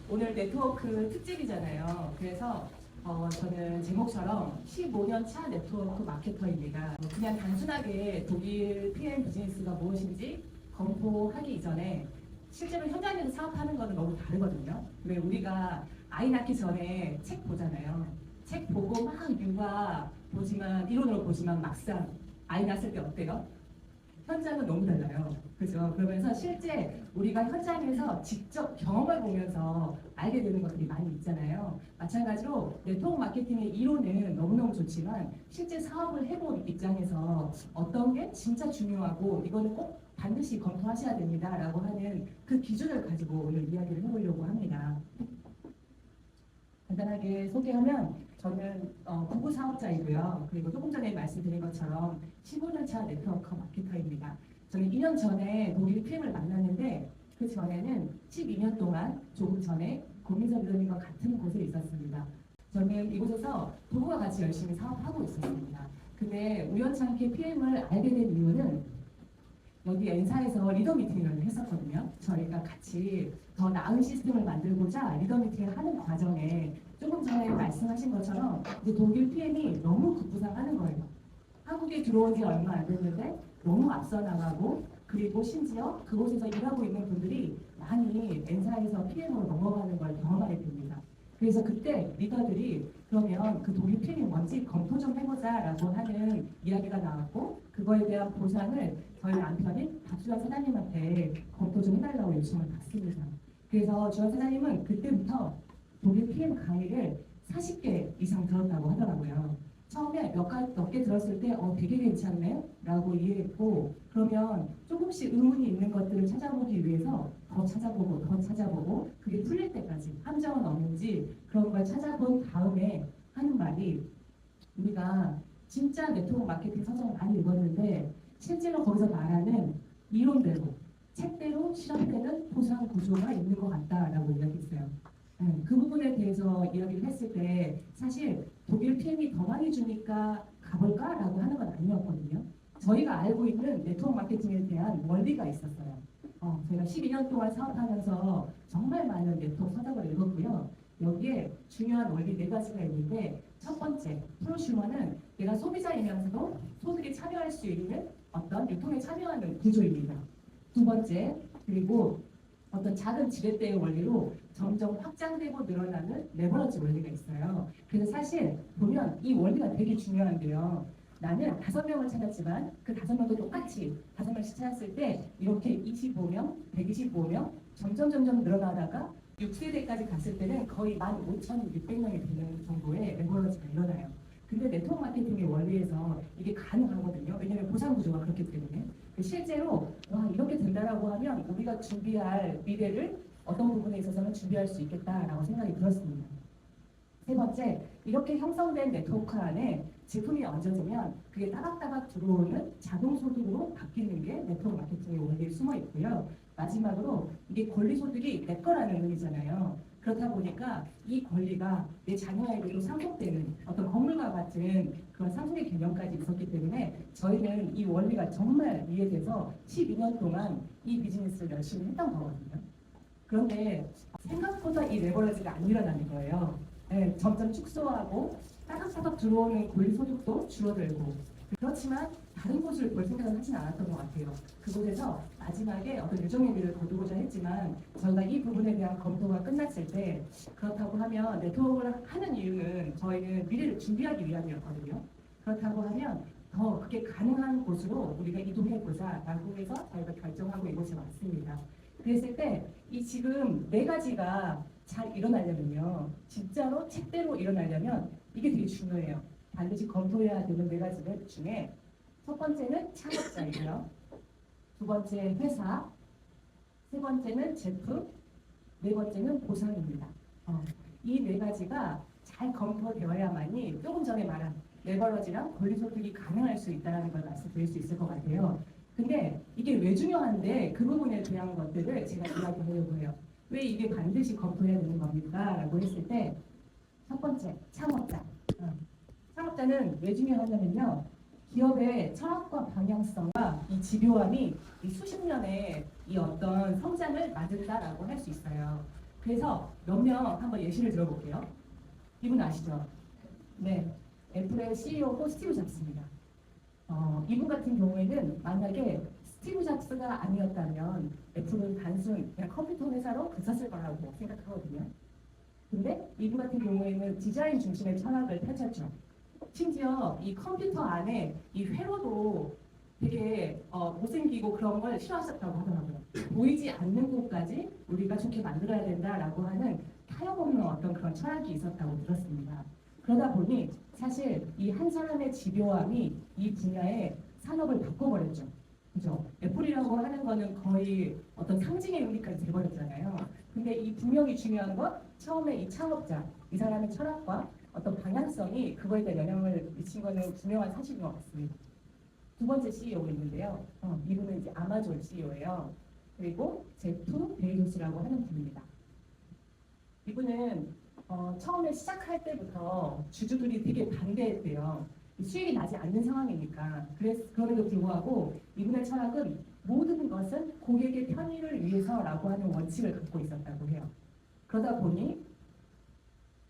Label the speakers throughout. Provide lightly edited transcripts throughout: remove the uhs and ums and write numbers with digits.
Speaker 1: 오늘 네트워크 특집이잖아요. 그래서 저는 제목처럼 15년 차 네트워크 마케터입니다. 그냥 단순하게 독일 PM 비즈니스가 무엇인지 검토하기 이전에 실제로 현장에서 사업하는 거는 너무 다르거든요. 왜 우리가 아이 낳기 전에 책 보잖아요. 책 보고 막 육아 보지만 이론으로 보지만 막상 아이 낳았을 때 어때요? 현장은 너무 달라요. 그죠? 그러면서 실제 우리가 현장에서 직접 경험을 보면서 알게 되는 것들이 많이 있잖아요. 마찬가지로 네트워크 마케팅의 이론은 너무너무 좋지만 실제 사업을 해본 입장에서 어떤 게 진짜 중요하고 이거는 꼭 반드시 검토하셔야 됩니다라고 하는 그 기준을 가지고 오늘 이야기를 해보려고 합니다. 간단하게 소개하면 저는 부부 사업자이고요. 그리고 조금 전에 말씀드린 것처럼 15년 차 네트워크 마케터입니다. 저는 2년 전에 독일 PM을 만났는데 그 전에는 12년 동안 조금 전에 고민서 리더님과 같은 곳에 있었습니다. 저는 이곳에서 부부와 같이 열심히 사업하고 있었습니다. 근데 우연찮게 PM을 알게 된 이유는 여기 N사에서 리더 미팅을 했었거든요. 저희가 같이 더 나은 시스템을 만들고자 리더 미팅을 하는 과정에 조금 전에 말씀하신 것처럼 이제 독일 PM이 너무 급부상하는 거예요. 한국에 들어온 지 얼마 안 됐는데 너무 앞서 나가고 그리고 심지어 그곳에서 일하고 있는 분들이 많이 N사에서 PM으로 넘어가는 걸 경험하게 됩니다. 그래서 그때 리더들이 그러면 그 독일 PM이 뭔지 검토 좀 해보자라고 하는 이야기가 나왔고 그거에 대한 보상을 저희 남편이 박주환 사장님한테 검토 좀 해달라고 요청을 받습니다. 그래서 주환 사장님은 그때부터 독일 PM 강의를 40개 이상 들었다고 하더라고요. 처음에 몇 개 들었을 때 되게 괜찮네 라고 이해했고 그러면 조금씩 의문이 있는 것들을 찾아보기 위해서 더 찾아보고 그게 풀릴 때까지 함정은 없는지 그런 걸 찾아본 다음에 하는 말이 우리가 진짜 네트워크 마케팅 서적을 많이 읽었는데 실제로 거기서 말하는 이론대로 책대로 실현되는 보상 구조가 있는 것 같다라고 이야기했어요. 그 부분에 대해서 이야기를 했을 때 사실 독일 PM이 더 많이 주니까 가볼까라고 하는 건 아니었거든요. 저희가 알고 있는 네트워크 마케팅에 대한 원리가 있었어요. 저희가 12년 동안 사업하면서 정말 많은 네트워크 서적을 읽었고요. 여기에 중요한 원리 4가지가 있는데 첫 번째, 프로슈머는 내가 소비자이면서도 소득에 참여할 수 있는 어떤 유통에 참여하는 구조입니다. 두 번째, 그리고 어떤 작은 지렛대의 원리로 점점 확장되고 늘어나는 레버러지 원리가 있어요. 그래서 사실 보면 이 원리가 되게 중요한데요. 나는 5명을 찾았지만 그 5명도 똑같이 5명씩 찾았을 때 이렇게 25명, 125명 점점 늘어나다가 6세대까지 갔을 때는 거의 15,600명이 되는 정도의 레버러지가 일어나요. 근데 네트워크 마케팅의 원리에서 이게 가능하거든요. 왜냐하면 보상 구조가 그렇기 때문에. 실제로 이렇게 된다라고 하면 우리가 준비할 미래를 어떤 부분에 있어서는 준비할 수 있겠다라고 생각이 들었습니다. 세 번째, 이렇게 형성된 네트워크 안에 제품이 얹어지면 그게 따박따박 들어오는 자동소득으로 바뀌는 게 네트워크 마케팅의 원리에 숨어 있고요. 마지막으로 이게 권리소득이 내 거라는 의미잖아요. 그렇다 보니까 이 권리가 내 자녀에게도 상속되는 어떤 건물과 같은 그런 상속의 개념까지 있었기 때문에 저희는 이 원리가 정말 이해돼서 12년 동안 이 비즈니스를 열심히 했던 거거든요. 그런데 생각보다 이 레버리지가 안 일어나는 거예요. 네, 점점 축소하고 따닥따닥 들어오는 권리소득도 줄어들고 그렇지만 다른 곳을 볼 생각은 하진 않았던 것 같아요. 그곳에서 마지막에 어떤 유종의 미를 거두고자 했지만 저희가 이 부분에 대한 검토가 끝났을 때 그렇다고 하면 네트워크를 하는 이유는 저희는 미래를 준비하기 위함이었거든요. 그렇다고 하면 더 그게 가능한 곳으로 우리가 이동해보자 라고 해서 저희가 결정하고 이곳에 왔습니다. 그랬을 때 이 지금 4가지가 잘 일어나려면요. 진짜로 책대로 일어나려면 이게 되게 중요해요. 반드시 검토해야 되는 4가지 중에 첫 번째는 창업자이고요. 두 번째 회사, 세 번째는 제품, 네 번째는 보상입니다. 이 4가지가 잘 검토되어야만이 조금 전에 말한 레버러지랑 권리소득이 가능할 수 있다는 걸 말씀드릴 수 있을 것 같아요. 근데 이게 왜 중요한데 그 부분에 대한 것들을 제가 이야기하려고 해요. 왜 이게 반드시 검토해야 되는 겁니까? 라고 했을 때 첫 번째, 창업자. 창업자는 왜 중요하냐면요. 기업의 철학과 방향성과 이 집요함이 이 수십 년의 이 어떤 성장을 만든다라고 할 수 있어요. 그래서 몇 명 한번 예시를 들어볼게요. 이분 아시죠? 네, 애플의 CEO고 스티브 잡스입니다. 이분 같은 경우에는 만약에 스티브 잡스가 아니었다면 애플은 단순 그냥 컴퓨터 회사로 그쳤을 거라고 생각하거든요. 근데 이분 같은 경우에는 디자인 중심의 철학을 펼쳤죠. 심지어 이 컴퓨터 안에 이 회로도 되게 못생기고 그런 걸 싫어하셨다고 하더라고요. 보이지 않는 곳까지 우리가 좋게 만들어야 된다라고 하는 타협없는 어떤 그런 철학이 있었다고 들었습니다. 그러다 보니 사실 이 한 사람의 집요함이 이 분야의 산업을 바꿔버렸죠. 그죠? 애플이라고 하는 거는 거의 어떤 상징의 의미까지 돼버렸잖아요. 근데 이 분명히 중요한 건 처음에 이 창업자, 이 사람의 철학과 어떤 방향성이 그거에 대한 영향을 미친 거는 분명한 사실인 것 같습니다. 두 번째 CEO가 있는데요. 이분은 이제 아마존 CEO예요. 그리고 제프 베이조스라고 하는 분입니다. 이분은 처음에 시작할 때부터 주주들이 되게 반대했대요. 수익이 나지 않는 상황이니까. 그럼에도 불구하고 이분의 철학은 모든 것은 고객의 편의를 위해서라고 하는 원칙을 갖고 있었다고 해요. 그러다 보니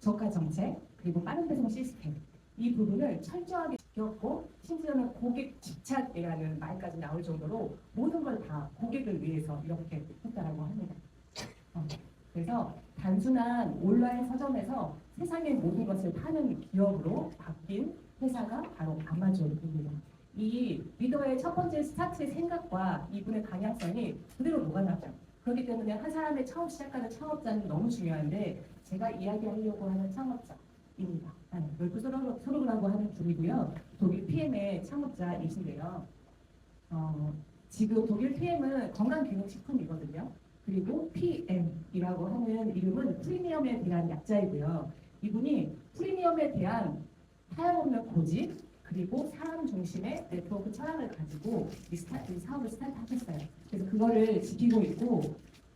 Speaker 1: 저가 정책 그리고 빠른 배송 시스템 이 부분을 철저하게 지켰고 심지어는 고객 집착이라는 말까지 나올 정도로 모든 걸 다 고객을 위해서 이렇게 했다라고 합니다. 그래서 단순한 온라인 서점에서 세상의 모든 것을 파는 기업으로 바뀐 회사가 바로 아마존입니다. 이 리더의 첫 번째 스타트의 생각과 이분의 방향성이 그대로 녹아나죠. 그렇기 때문에 한 사람의 처음 시작하는 창업자는 너무 중요한데 제가 이야기하려고 하는 창업자입니다. 롤프 소로그라고 하는 분이고요. 독일 PM의 창업자이신데요. 지금 독일 PM은 건강기능식품이거든요. 그리고 PM이라고 하는 이름은 프리미엄에 대한 약자이고요. 이분이 프리미엄에 대한 타협없는 고집 그리고 사람 중심의 네트워크 철학을 가지고 이 사업을 스타트하셨어요. 그래서 그거를 지키고 있고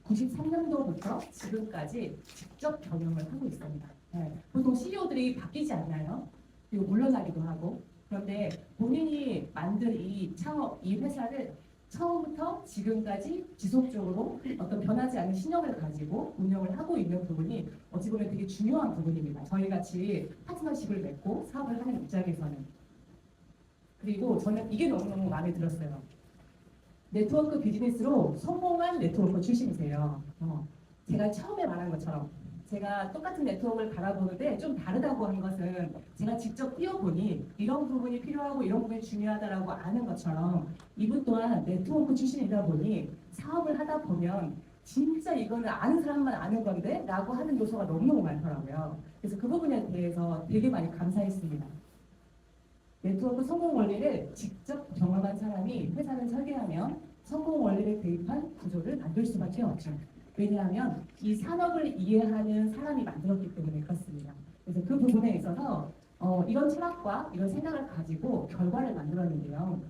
Speaker 1: 93년도부터 지금까지 직접 경영을 하고 있습니다. 네. 보통 CEO들이 바뀌지 않나요? 그리고 물러나기도 하고. 그런데 본인이 만든 이 창업, 이 회사를 처음부터 지금까지 지속적으로 어떤 변하지 않는 신념을 가지고 운영을 하고 있는 부분이 어찌 보면 되게 중요한 부분입니다. 저희 같이 파트너십을 맺고 사업을 하는 입장에서는. 그리고 저는 이게 너무너무 마음에 들었어요. 네트워크 비즈니스로 성공한 네트워크 출신이세요. 제가 처음에 말한 것처럼 제가 똑같은 네트워크를 바라보는데 좀 다르다고 한 것은 제가 직접 뛰어보니 이런 부분이 필요하고 이런 부분이 중요하다라고 아는 것처럼 이분 또한 네트워크 출신이다 보니 사업을 하다 보면 진짜 이거는 아는 사람만 아는 건데 라고 하는 요소가 너무너무 많더라고요. 그래서 그 부분에 대해서 되게 많이 감사했습니다. 네트워크 성공 원리를 직접 경험한 사람이 회사를 설계하면 성공 원리를 대입한 구조를 만들 수밖에 없죠. 왜냐하면 이 산업을 이해하는 사람이 만들었기 때문에 그렇습니다. 그래서 그 부분에 있어서 이런 철학과 이런 생각을 가지고 결과를 만들었는데요.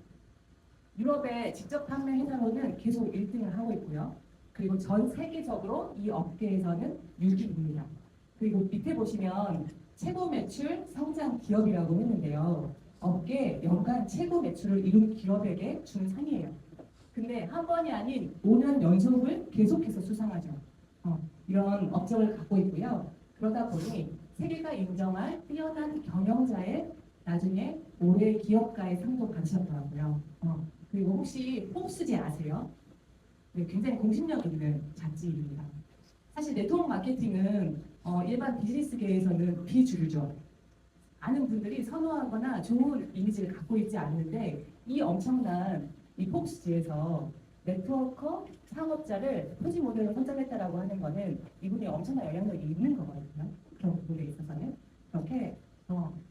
Speaker 1: 유럽의 직접 판매 회사로는 계속 1등을 하고 있고요. 그리고 전 세계적으로 이 업계에서는 6위입니다. 그리고 밑에 보시면 최고 매출 성장 기업이라고 했는데요. 업계 연간 최고 매출을 이룬 기업에게 주는 상이에요. 근데 한 번이 아닌 5년 연속을 계속해서 수상하죠. 이런 업적을 갖고 있고요. 그러다 보니 세계가 인정할 뛰어난 경영자의 나중에 올해 기업가의 상도 받으셨더라고요. 그리고 혹시 포브스지 아세요? 네, 굉장히 공신력 있는 잡지입니다. 사실 네트워크 마케팅은 일반 비즈니스계에서는 비주류죠. 많은 분들이 선호하거나 좋은 이미지를 갖고 있지 않는데 이 엄청난 이 폭스지에서 네트워커 창업자를 표지 모델로 선정했다라고 하는 거는 이분이 엄청난 영향력이 있는 거거든요. 그런 부분에 있어서는 그렇게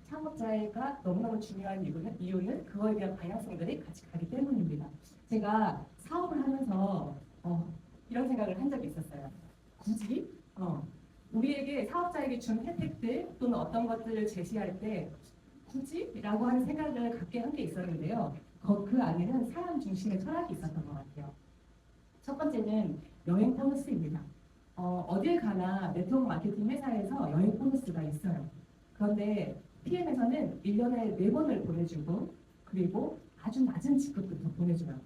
Speaker 1: 창업자가 너무너무 중요한 이유는 그거에 대한 방향성들이 같이 가기 때문입니다. 제가 사업을 하면서 이런 생각을 한 적이 있었어요. 굳이 우리에게 사업자에게 준 혜택들 또는 어떤 것들을 제시할 때 굳이? 라고 하는 생각을 갖게 한 게 있었는데요. 그 안에는 사람 중심의 철학이 있었던 것 같아요. 첫 번째는 여행 보너스입니다. 어딜 가나 네트워크 마케팅 회사에서 여행 보너스가 있어요. 그런데 PM에서는 1년에 4번을 보내주고 그리고 아주 낮은 지급부터 보내줘요.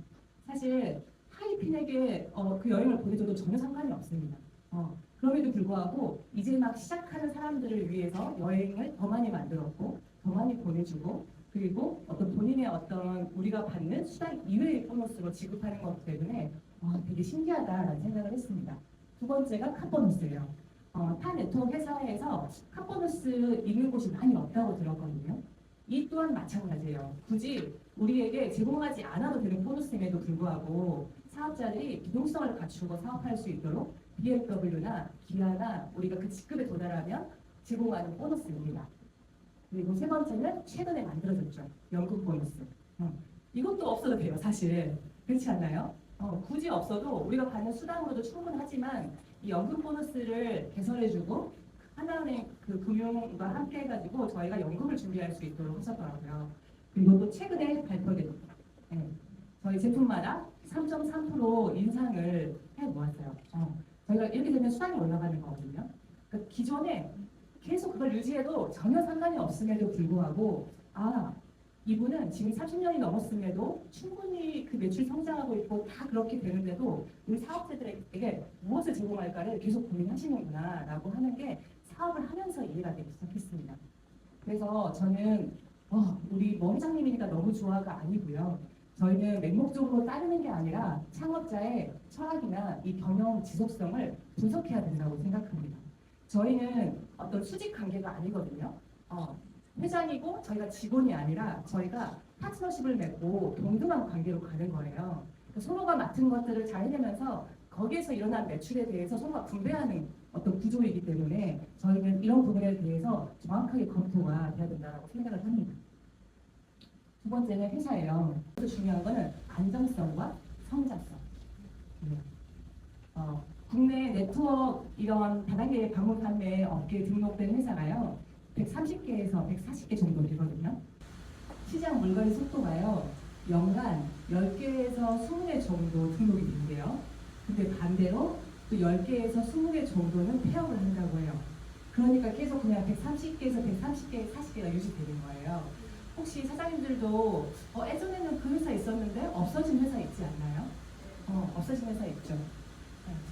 Speaker 1: 사실 하이핀에게 그 여행을 보내줘도 전혀 상관이 없습니다. 그럼에도 불구하고 이제 막 시작하는 사람들을 위해서 여행을 더 많이 만들었고 더 많이 보내주고 그리고 어떤 본인의 어떤 우리가 받는 수당 이외의 보너스로 지급하는 것 때문에 되게 신기하다라는 생각을 했습니다. 두 번째가 카보너스예요. 타 네트워크 회사에서 카보너스 있는 곳이 많이 없다고 들었거든요. 이 또한 마찬가지예요. 굳이 우리에게 제공하지 않아도 되는 보너스임에도 불구하고 사업자들이 기동성을 갖추고 사업할 수 있도록 BMW나 기아나 우리가 그 직급에 도달하면 제공하는 보너스입니다. 그리고 세 번째는 최근에 만들어졌죠. 연금 보너스. 이것도 없어도 돼요, 사실. 그렇지 않나요? 굳이 없어도 우리가 받는 수당으로도 충분하지만 이 연금 보너스를 개설해주고 하나은행 그 금융과 함께 해가지고 저희가 연금을 준비할 수 있도록 하셨더라고요. 그리고 또 최근에 발표된 저희 제품마다 3.3% 인상을 해 모았어요. 저희가 이렇게 되면 수당이 올라가는 거거든요. 그러니까 기존에 계속 그걸 유지해도 전혀 상관이 없음에도 불구하고 이분은 지금 30년이 넘었음에도 충분히 그 매출 성장하고 있고 다 그렇게 되는데도 우리 사업자들에게 무엇을 제공할까를 계속 고민하시는구나 라고 하는 게 사업을 하면서 이해가 되기 시작했습니다. 그래서 저는 우리 뭐 회장님이니까 너무 좋아가 아니고요. 저희는 맹목적으로 따르는 게 아니라 창업자의 철학이나 이 경영 지속성을 분석해야 된다고 생각합니다. 저희는 어떤 수직 관계가 아니거든요. 회장이고 저희가 직원이 아니라 저희가 파트너십을 맺고 동등한 관계로 가는 거예요. 서로가 맡은 것들을 잘 해내면서 거기에서 일어난 매출에 대해서 서로가 분배하는 어떤 구조이기 때문에 저희는 이런 부분에 대해서 정확하게 검토가 돼야 된다고 생각을 합니다. 두 번째는 회사예요. 또 중요한 거는 안정성과 성장성. 국내 네트워크 이런 다단계 방문 판매 업계에 등록된 회사가요. 130개에서 140개 정도 되거든요. 시장 물거래 속도가요. 연간 10개에서 20개 정도 등록이 된대요. 근데 반대로 또 10개에서 20개 정도는 폐업을 한다고 해요. 그러니까 계속 그냥 130개에서 130개, 40개가 유지되는 거예요. 혹시 사장님들도 예전에는 그 회사 있었는데 없어진 회사 있지 않나요? 없어진 회사 있죠.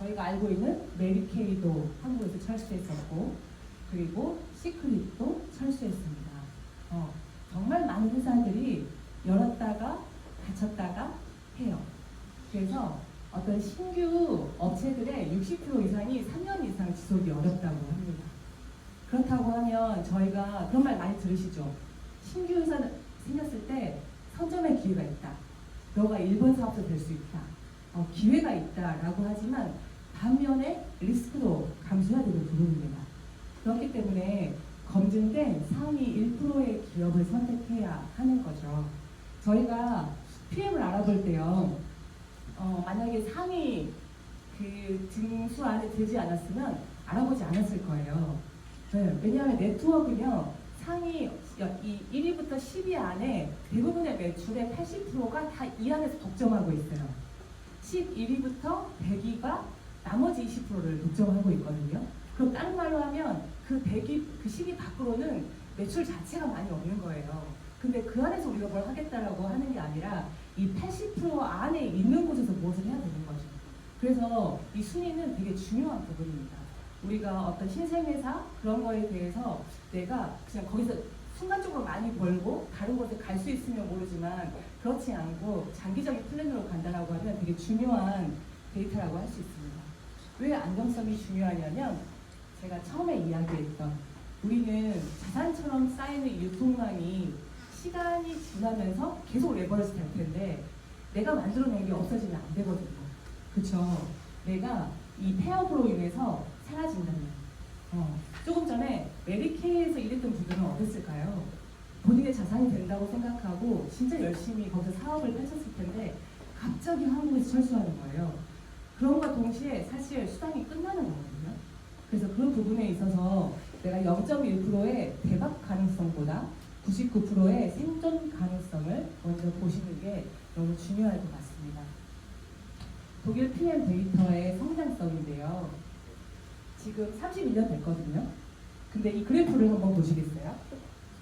Speaker 1: 저희가 알고 있는 메리케이도 한국에서 철수했었고 그리고 시크릿도 철수했습니다. 정말 많은 회사들이 열었다가 닫혔다가 해요. 그래서 어떤 신규 업체들의 60% 이상이 3년 이상 지속이 어렵다고 합니다. 그렇다고 하면 저희가 그런 말 많이 들으시죠? 신규 회사 생겼을 때 선점의 기회가 있다. 너가 1번 사업자 될 수 있다. 기회가 있다라고 하지만 반면에 리스크도 감수해야 되는 부분입니다. 그렇기 때문에 검증된 상위 1%의 기업을 선택해야 하는 거죠. 저희가 PM을 알아볼 때요. 만약에 상위 그 등수 안에 들지 않았으면 알아보지 않았을 거예요. 네, 왜냐하면 네트워크는요. 상위 1위부터 10위 안에 대부분의 매출의 80%가 다 이 안에서 독점하고 있어요. 11위부터 100위가 나머지 20%를 독점하고 있거든요. 그럼 다른 말로 하면 그 100위, 그 10위 밖으로는 매출 자체가 많이 없는 거예요. 근데 그 안에서 우리가 뭘 하겠다라고 하는 게 아니라 이 80% 안에 있는 곳에서 무엇을 해야 되는 거죠. 그래서 이 순위는 되게 중요한 부분입니다. 우리가 어떤 신생회사 그런 거에 대해서 내가 그냥 거기서 순간적으로 많이 벌고 다른 곳에 갈 수 있으면 모르지만 그렇지 않고 장기적인 플랜으로 간다라고 하면 되게 중요한 데이터라고 할 수 있습니다. 왜 안정성이 중요하냐면 제가 처음에 이야기했던 우리는 자산처럼 쌓이는 유통망이 시간이 지나면서 계속 레버리지 될 텐데 내가 만들어낸 게 없어지면 안 되거든요. 그렇죠? 내가 이 폐업으로 인해서 사라진다면 조금 전에 메리케이에서 일했던 분들은 어땠을까요? 본인의 자산이 된다고 생각하고 진짜 열심히 거기서 사업을 펼쳤을 텐데 갑자기 한국에서 철수하는 거예요. 그런과 동시에 사실 수당이 끝나는 거거든요. 그래서 그 부분에 있어서 내가 0.1%의 대박 가능성보다 99%의 생존 가능성을 먼저 보시는 게 너무 중요할 것 같습니다. 독일 PM 데이터의 성장성인데요. 지금 31년 됐거든요. 근데 이 그래프를 한번 보시겠어요?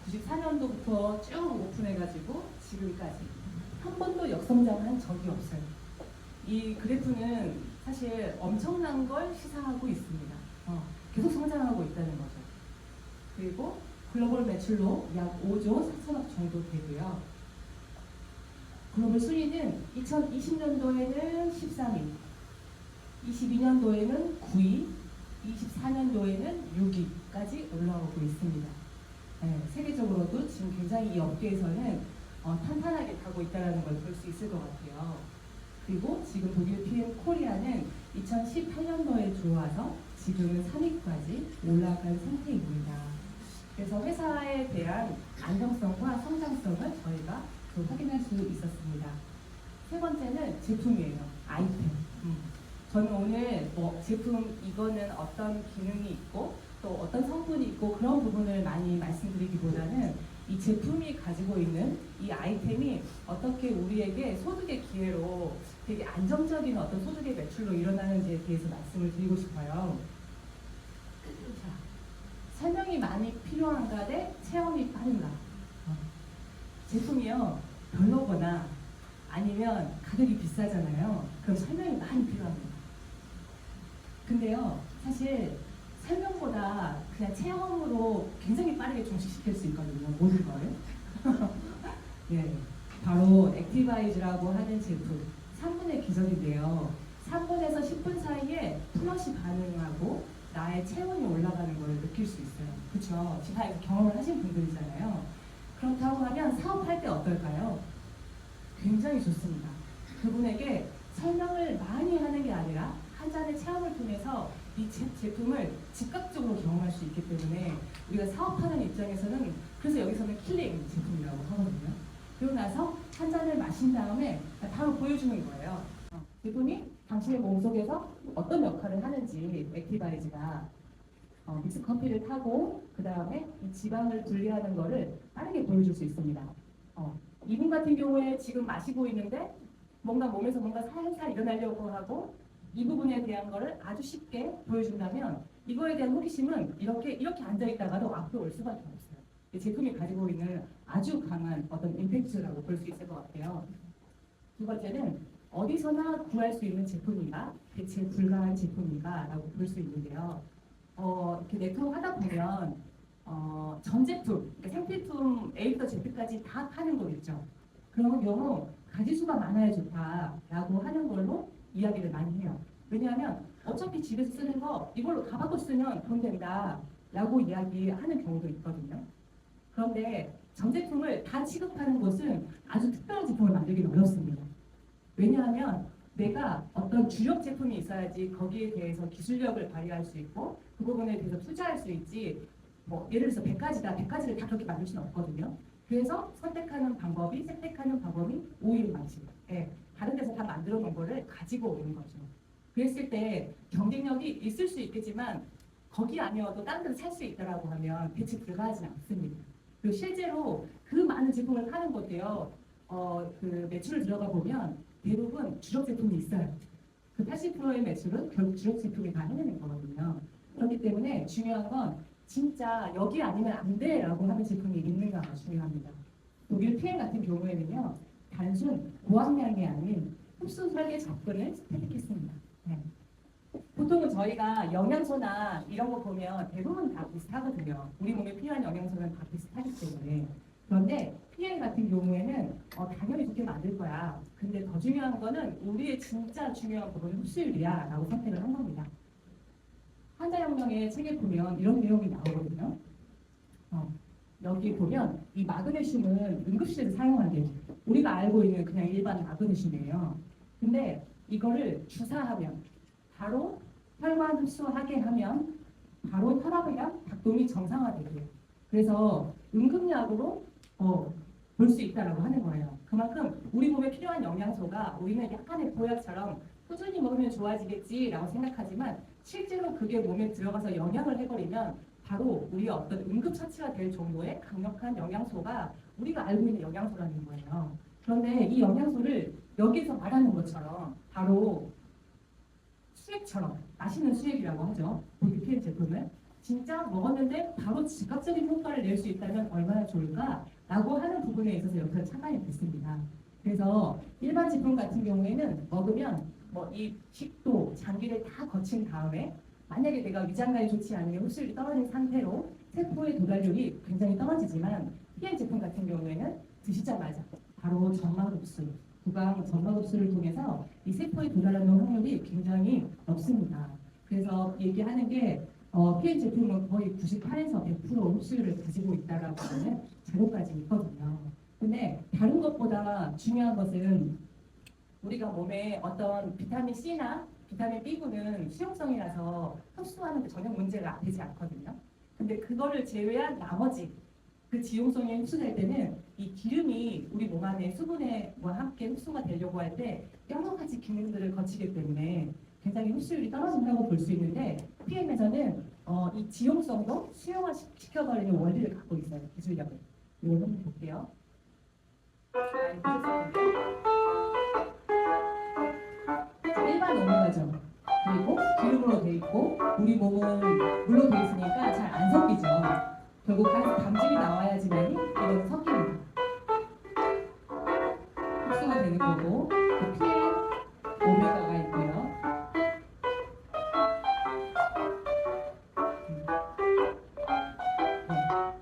Speaker 1: 94년도부터 쭉 오픈해가지고 지금까지 한 번도 역성장한 적이 없어요. 이 그래프는 사실 엄청난 걸 시사하고 있습니다. 계속 성장하고 있다는 거죠. 그리고 글로벌 매출로 약 5조 4천억 정도 되고요. 글로벌 순위는 2020년도에는 13위, 22년도에는 9위, 24년도에는 6위까지 올라오고 있습니다. 네, 세계적으로도 지금 굉장히 이 업계에서는 탄탄하게 가고 있다는 걸 볼 수 있을 것 같아요. 그리고 지금 독일 PM 코리아는 2018년도에 들어와서 지금은 3위까지 올라간 상태입니다. 그래서 회사에 대한 안정성과 성장성을 저희가 확인할 수 있었습니다. 세 번째는 제품이에요. 아이템. 저는 오늘 제품 이거는 어떤 기능이 있고 또 어떤 성분이 있고 그런 부분을 많이 말씀드리기보다는 이 제품이 가지고 있는 이 아이템이 어떻게 우리에게 소득의 기회로 되게 안정적인 어떤 소득의 매출로 일어나는지에 대해서 말씀을 드리고 싶어요. 자, 설명이 많이 필요한가 대 체험이 빠른가? 제품이요 별로거나 아니면 가격이 비싸잖아요. 그럼 설명이 많이 필요합니다. 근데요 사실 설명보다 그냥 체험으로 굉장히 빠르게 종식시킬 수 있거든요. 모든 걸. 네, 바로 액티바이즈라고 하는 제품 3분의 기전인데요. 3분에서 10분 사이에 플러시 반응하고 나의 체온이 올라가는 걸 느낄 수 있어요. 그렇죠? 지금 경험을 하신 분들이잖아요. 그렇다고 하면 사업할 때 어떨까요? 굉장히 좋습니다. 그분에게 설명을 많이 하는 게 아니라 한 잔의 체험을 통해서 이 제품을 즉각적으로 경험할 수 있기 때문에 우리가 사업하는 입장에서는 그래서 여기서는 킬링 제품이라고 하거든요. 그리고 나서 한 잔을 마신 다음에 바로 보여주는 거예요. 제품이 당신의 몸속에서 어떤 역할을 하는지 액티바이즈가 믹스 커피를 타고 그 다음에 이 지방을 분리하는 거를 빠르게 보여줄 수 있습니다. 이분 같은 경우에 지금 마시고 있는데 뭔가 몸에서 뭔가 살살 일어나려고 하고 이 부분에 대한 거를 아주 쉽게 보여준다면 이거에 대한 호기심은 이렇게 앉아 있다가도 앞으로 올 수밖에 없어요. 이 제품이 가지고 있는 아주 강한 어떤 임팩트라고 볼 수 있을 것 같아요. 두 번째는 어디서나 구할 수 있는 제품인가, 대체 불가한 제품인가라고 볼 수 있는데요. 이렇게 네트워크 하다 보면 전 제품, 그러니까 생필품 A부터 Z까지 다 파는 거 있죠. 그런 경우 가지수가 많아야 좋다라고 하는 걸로 이야기를 많이 해요. 왜냐하면 어차피 집에서 쓰는 거 이걸로 다 바꿔 쓰면 돈 된다 라고 이야기하는 경우도 있거든요. 그런데 전 제품을 다 취급하는 곳은 아주 특별한 제품을 만들기는 어렵습니다. 왜냐하면 내가 어떤 주력 제품이 있어야지 거기에 대해서 기술력을 발휘할 수 있고 그 부분에 대해서 투자할 수 있지. 예를 들어서 100가지다. 100가지를 다 그렇게 만들 수는 없거든요. 그래서 선택하는 방법이 오일 방식. 예, 다른 데서 다 만들어 놓은 거를 가지고 오는 거죠. 그랬을 때 경쟁력이 있을 수 있겠지만 거기 아니어도 다른 데서 살 수 있다라고 하면 대체 불가하지는 않습니다. 그리고 실제로 그 많은 제품을 파는 곳도요. 그 매출을 들어가 보면 대부분 주력 제품이 있어요. 그 80%의 매출은 결국 주력 제품이 다 해내는 거거든요. 그렇기 때문에 중요한 건 진짜 여기 아니면 안 돼라고 하는 제품이 있는가가 중요합니다. 독일 PM 같은 경우에는요. 단순 고함량이 아닌 흡수 설계 접근을 선택했습니다. 네. 보통은 저희가 영양소나 이런 거 보면 대부분 다 비슷하거든요. 우리 몸에 필요한 영양소는 다 비슷하기 때문에. 그런데 PM 같은 경우에는 당연히 좋게 만들 거야. 근데 더 중요한 거는 우리의 진짜 중요한 부분은 흡수율이야 라고 선택을 한 겁니다. 환자혁명의 책에 보면 이런 내용이 나오거든요. 여기 보면 이 마그네슘은 응급실에서 사용한대요. 우리가 알고 있는 그냥 일반 마그네슘이에요. 근데 이거를 주사하면 바로 혈관 흡수하게 하면 바로 혈압이랑 박동이 정상화되고요. 그래서 응급약으로 볼 수 있다라고 하는 거예요. 그만큼 우리 몸에 필요한 영양소가 우리는 약간의 보약처럼 꾸준히 먹으면 좋아지겠지라고 생각하지만 실제로 그게 몸에 들어가서 영향을 해버리면 바로 우리의 어떤 응급처치가 될 정도의 강력한 영양소가 우리가 알고 있는 영양소라는 거예요. 그런데 이 영양소를 여기서 말하는 것처럼 바로 수액처럼 맛있는 수액이라고 하죠. BPM 제품을 진짜 먹었는데 바로 즉각적인 효과를 낼 수 있다면 얼마나 좋을까라고 하는 부분에 있어서 여기서 차관이 됐습니다. 그래서 일반 제품 같은 경우에는 먹으면 이 식도, 장기를 다 거친 다음에 만약에 내가 위장관이 좋지 않으면 흡수율이 떨어진 상태로 세포의 도달률이 굉장히 떨어지지만 PM 제품 같은 경우에는 드시자마자 바로 점막 흡수, 구강 점막 흡수를 통해서 이 세포에 도달하는 확률이 굉장히 높습니다. 그래서 얘기하는 게 PM 제품은 거의 98에서 100% 흡수율을 가지고 있다라고 하는 자료까지 있거든요. 근데 다른 것보다 중요한 것은 우리가 몸에 어떤 비타민 C나 비타민 B군은 수용성이라서 흡수하는 데 전혀 문제가 되지 않거든요. 근데 그거를 제외한 나머지 그 지용성이 흡수될 때는 이 기름이 우리 몸 안에 수분에 함께 흡수가 되려고 할 때 여러 가지 기능들을 거치기 때문에 굉장히 흡수율이 떨어진다고 볼 수 있는데 PM에서는 이 지용성도 수용화시켜버리는 원리를 갖고 있어요. 기술력을. 이걸 한번 볼게요. 일반 오메가죠. 그리고 기름으로 돼 있고 우리 몸은 물로 돼 있으니까 잘 안 섞이죠. 결국 담즙이 나와야지만 이건 섞입니다. 흡수가 되는 거고 그 PM 오메가가 있고요.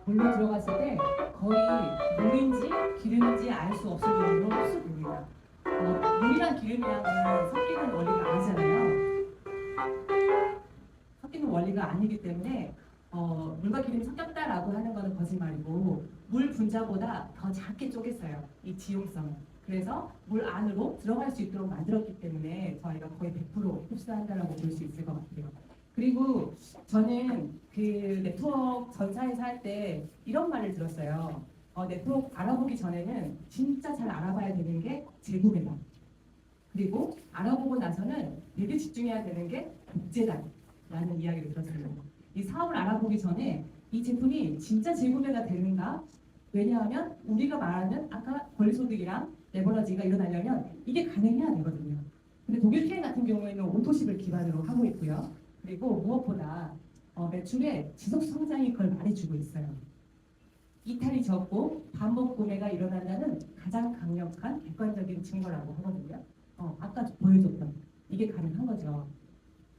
Speaker 1: 물로 들어갔을 때 거의 물인지 기름인지 알 수 없을 정도로 흡수됩니다. 물이랑 기름이랑은 섞이는 원리가 아니잖아요. 섞이는 원리가 아니기 때문에 물과 기름이 섞였다라고 하는 것은 거짓말이고 물 분자보다 더 작게 쪼갰어요. 이 지용성은. 그래서 물 안으로 들어갈 수 있도록 만들었기 때문에 저희가 거의 100% 흡수한다라고 볼 수 있을 것 같아요. 그리고 저는 그 네트워크 전사에서 할 때 이런 말을 들었어요. 네트워크 알아보기 전에는 진짜 잘 알아봐야 되는 게 재구매다. 그리고 알아보고 나서는 되게 집중해야 되는 게 복제단이라는 이야기를 들었습니다. 이 사업을 알아보기 전에 이 제품이 진짜 재구매가 되는가? 왜냐하면 우리가 말하는 아까 권리소득이랑 레버러지가 일어나려면 이게 가능해야 되거든요. 근데 독일 PM 같은 경우에는 오토십을 기반으로 하고 있고요. 그리고 무엇보다 매출의 지속 성장이 그걸 말해주고 있어요. 이탈이 적고 반복 구매가 일어난다는 가장 강력한 객관적인 증거라고 하거든요. 아까 보여줬던 이게 가능한 거죠.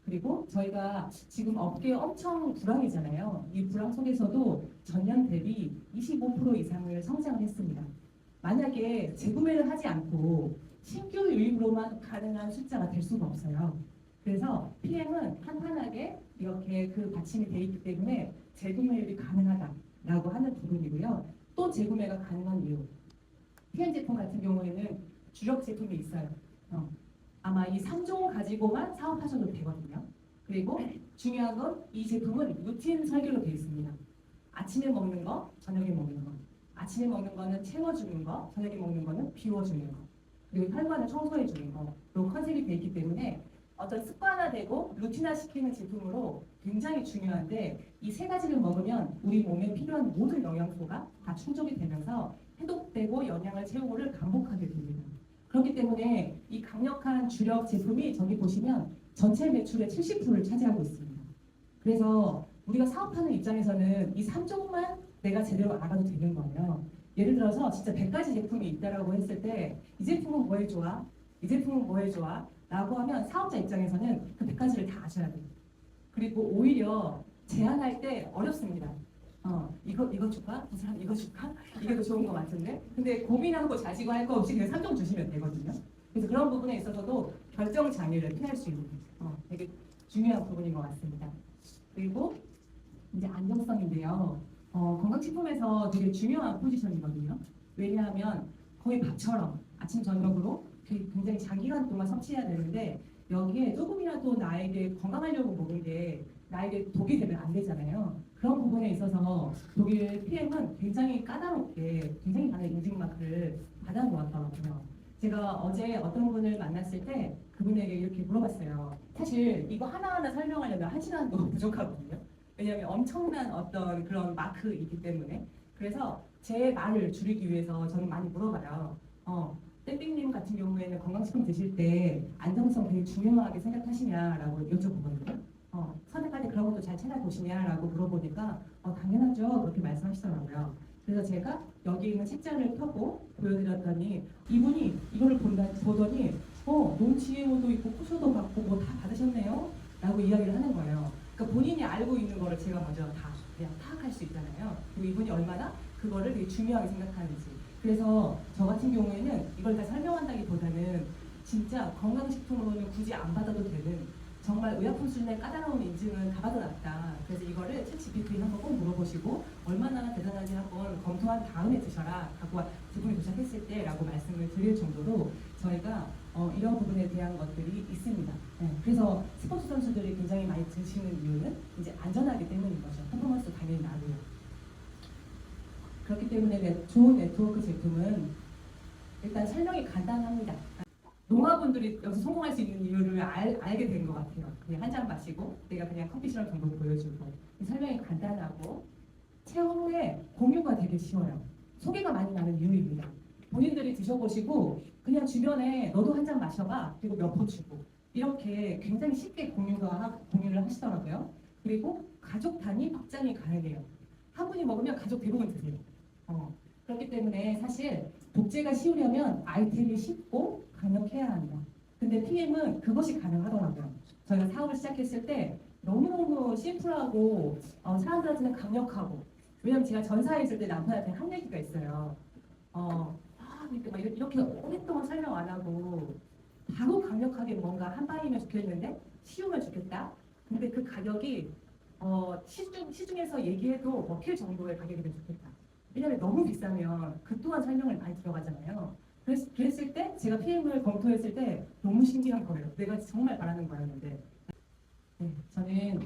Speaker 1: 그리고 저희가 지금 업계 엄청 불황이잖아요. 이 불황 속에서도 전년 대비 25% 이상을 성장을 했습니다. 만약에 재구매를 하지 않고 신규 유입으로만 가능한 숫자가 될 수가 없어요. 그래서 PM은 탄탄하게 이렇게 그 받침이 돼 있기 때문에 재구매율이 가능하다라고 하는 부분이고요. 또 재구매가 가능한 이유. PM 제품 같은 경우에는 주력 제품이 있어요. 아마 이 3종 가지고만 사업하셔도 되거든요. 그리고 중요한 건 이 제품은 루틴 설계로 되어 있습니다. 아침에 먹는 거, 저녁에 먹는 거. 아침에 먹는 거는 채워주는 거, 저녁에 먹는 거는 비워주는 거. 그리고 혈관을 청소해주는 거. 로 컨셉이 되어 있기 때문에 어떤 습관화되고 루틴화시키는 제품으로 굉장히 중요한데 이 세 가지를 먹으면 우리 몸에 필요한 모든 영양소가 다 충족이 되면서 해독되고 영양을 채우고를 반복하게 됩니다. 그렇기 때문에 이 강력한 주력 제품이 저기 보시면 전체 매출의 70%를 차지하고 있습니다. 그래서 우리가 사업하는 입장에서는 이 3종만 내가 제대로 알아도 되는 거예요. 예를 들어서 진짜 100가지 제품이 있다라고 했을 때 이 제품은 뭐에 좋아? 이 제품은 뭐에 좋아? 라고 하면 사업자 입장에서는 그 100가지를 다 아셔야 돼요. 그리고 오히려 제안할 때 어렵습니다. 이거 줄까? 이 사람 이거 줄까? 이게 더 좋은 거 같은데? 근데 고민하고 자시고 할 거 없이 그냥 3종 주시면 되거든요. 그래서 그런 부분에 있어서도 결정 장애를 피할 수 있는 되게 중요한 부분인 것 같습니다. 그리고 이제 안정성인데요. 건강식품에서 되게 중요한 포지션이거든요. 왜냐하면 거의 밥처럼 아침 저녁으로 굉장히 장기간 동안 섭취해야 되는데 여기에 조금이라도 나에게 건강하려고 먹은 게 나에게 독이 되면 안 되잖아요. 그런 부분에 있어서 독일 PM은 굉장히 까다롭게 굉장히 많은 인증 마크를 받아놓았더라고요. 제가 어제 어떤 분을 만났을 때 그분에게 이렇게 물어봤어요. 사실 이거 하나하나 설명하려면 1시간도 부족하거든요. 왜냐하면 엄청난 어떤 그런 마크이기 때문에. 그래서 제 말을 줄이기 위해서 저는 많이 물어봐요. 땡땡님 같은 경우에는 건강식품 드실 때 안정성 되게 중요하게 생각하시냐라고 여쭤보거든요. 선택할 때 그런 것도 잘 찾아보시냐라고 물어보니까 당연하죠 그렇게 말씀하시더라고요. 그래서 제가 여기 있는 책자를 펴고 보여드렸더니 이분이 이거를 보더니 논 GMO도 있고 쿠쇼도 받고 뭐 다 받으셨네요 라고 이야기를 하는 거예요. 그러니까 본인이 알고 있는 거를 제가 먼저 다 그냥 파악할 수 있잖아요. 그리고 이분이 얼마나 그거를 되게 중요하게 생각하는지. 그래서 저 같은 경우에는 이걸 다 설명한다기보다는 진짜 건강식품으로는 굳이 안 받아도 되는 정말 의약품 수준의 까다로운 인증은 다 받아놨다. 그래서 이거를 챗 GPT에 한번 꼭 물어보시고 얼마나 대단한지 한번 검토한 다음에 드셔라. 갖고 제품이 도착했을 때라고 말씀을 드릴 정도로 저희가 이런 부분에 대한 것들이 있습니다. 네, 그래서 스포츠 선수들이 굉장히 많이 드시는 이유는 이제 안전하기 때문인 거죠. 퍼포먼스 당연히 나고요. 그렇기 때문에 좋은 네트워크 제품은 일단 설명이 간단합니다. 농아분들이 여기서 성공할 수 있는 이유를 알게 된 것 같아요. 그냥 한 잔 마시고 내가 그냥 커피 시럽 정도 보여주고 설명이 간단하고 체험 후에 공유가 되게 쉬워요. 소개가 많이 나는 이유입니다. 본인들이 드셔보시고 그냥 주변에 너도 한 잔 마셔봐 그리고 몇 포 주고 이렇게 굉장히 쉽게 공유를 하시더라고요. 그리고 가족 단위 확장이 가능해요. 한 분이 먹으면 가족 대부분 드세요. 그렇기 때문에 사실 복제가 쉬우려면 아이템이 쉽고 강력해야 합니다. 근데 PM은 그것이 가능하더라고요. 저희가 사업을 시작했을 때 너무너무 심플하고 사람들한테는 강력하고 왜냐면 제가 전사에 있을 때 남편한테 한 얘기가 있어요. 그러니까 막 이렇게 오랫동안 설명 안 하고 바로 강력하게 뭔가 한 방이면 좋겠는데 쉬우면 좋겠다. 근데 그 가격이 시중에서 얘기해도 먹힐 정도의 가격이면 좋겠다. 왜냐면 너무 비싸면 그 또한 설명을 많이 들어가잖아요. 그랬을 때 제가 PM을 검토했을 때 너무 신기한 거예요. 내가 정말 바라는 거였는데 네, 저는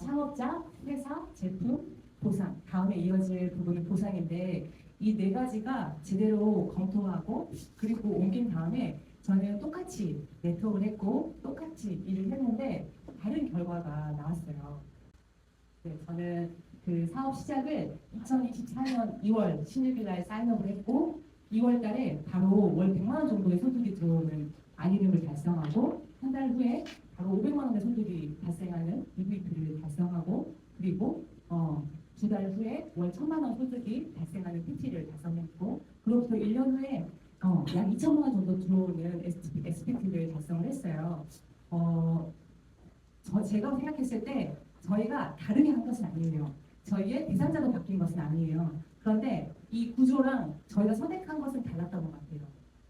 Speaker 1: 창업자, 회사, 제품, 보상 다음에 이어질 부분은 보상인데 이 네 가지가 제대로 검토하고 그리고 옮긴 다음에 저는 똑같이 네트워크를 했고 똑같이 일을 했는데 다른 결과가 나왔어요. 네, 저는 그 사업 시작을 2024년 2월 신일빌라에 사인업을 했고 2월 달에 바로 월 100만 원 정도의 소득이 들어오는 안이름을 달성하고 한 달 후에 바로 500만 원의 소득이 발생하는 EVP를 달성하고 그리고 두 달 후에 월 1000만 원 소득이 발생하는 PT를 달성했고 그로부터 1년 후에 약 2천만 원 정도 들어오는 SPT를 달성을 했어요. 제가 생각했을 때 저희가 다르게 한 것은 아니에요. 저희의 대상자도 바뀐 것은 아니에요. 그런데 이 구조랑 저희가 선택한 것은 달랐던 것 같아요.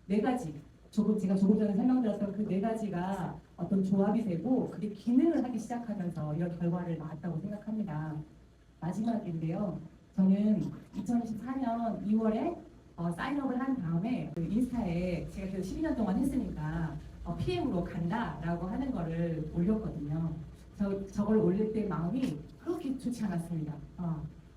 Speaker 1: 네 가지. 제가 조금 전에 설명드렸던 그 네 가지가 어떤 조합이 되고 그게 기능을 하기 시작하면서 이런 결과를 낳았다고 생각합니다. 마지막인데요. 저는 2024년 2월에 사인업을 한 다음에 그 인스타에 제가 계속 12년 동안 했으니까 PM으로 간다라고 하는 거를 올렸거든요. 저걸 올릴 때 마음이 그렇게 좋지 않았습니다.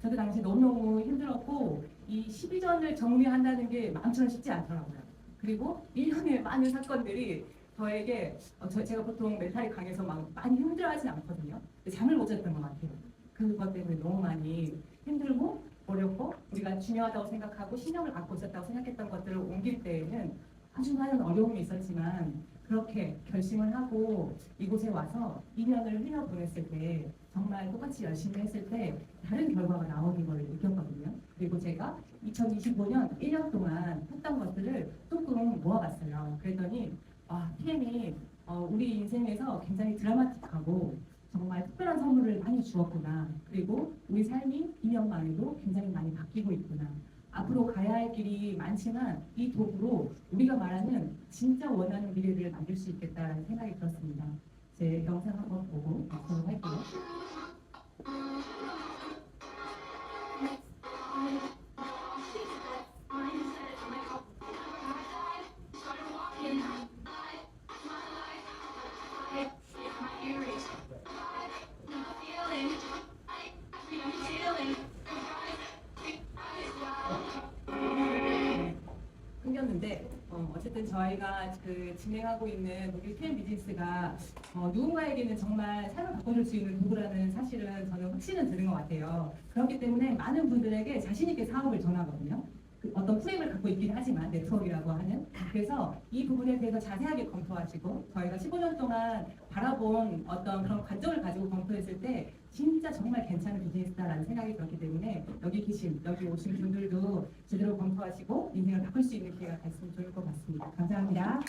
Speaker 1: 저도 당시 너무너무 힘들었고 이 12전을 정리한다는 게 마음처럼 쉽지 않더라고요. 그리고 1년에 많은 사건들이 저에게 제가 보통 멘탈이 강해서 막 많이 힘들어하진 않거든요. 잠을 못 잤던 것 같아요. 그것 때문에 너무 많이 힘들고 어렵고 우리가 중요하다고 생각하고 신념을 갖고 있었다고 생각했던 것들을 옮길 때에는 아주 많은 어려움이 있었지만 그렇게 결심을 하고 이곳에 와서 2년을 흘려보냈을 때 정말 똑같이 열심히 했을 때 다른 결과가 나오는 걸 느꼈거든요. 그리고 제가 2025년 1년 동안 했던 것들을 조금 모아봤어요. 그랬더니 PM이 우리 인생에서 굉장히 드라마틱하고 정말 특별한 선물을 많이 주었구나. 그리고 우리 삶이 2년 만에도 굉장히 많이 바뀌고 있구나. 앞으로 가야 할 길이 많지만 이 도구로 우리가 말하는 진짜 원하는 미래를 만들 수 있겠다는 생각이 들었습니다. 제 영상 한번 보고 마치도록 할게요. 끊겼는데 어쨌든 저희가 그 진행하고 있는 독일 PM 비즈니스가 누군가에게는 정말 삶을 바꿔줄 수 있는 도구라는 사실은 저는 확신은 드는 것 같아요. 그렇기 때문에 많은 분들에게 자신 있게 사업을 전하거든요. 어떤 프레임을 갖고 있긴 하지만 네트워크라고 하는 그래서 이 부분에 대해서 자세하게 검토하시고 저희가 15년 동안 바라본 어떤 그런 관점을 가지고 검토했을 때 진짜 정말 괜찮은 비즈니스다라는 생각이 들었기 때문에 여기 오신 분들도 제대로 검토하시고 인생을 바꿀 수 있는 기회가 됐으면 좋을 것 같습니다. 감사합니다.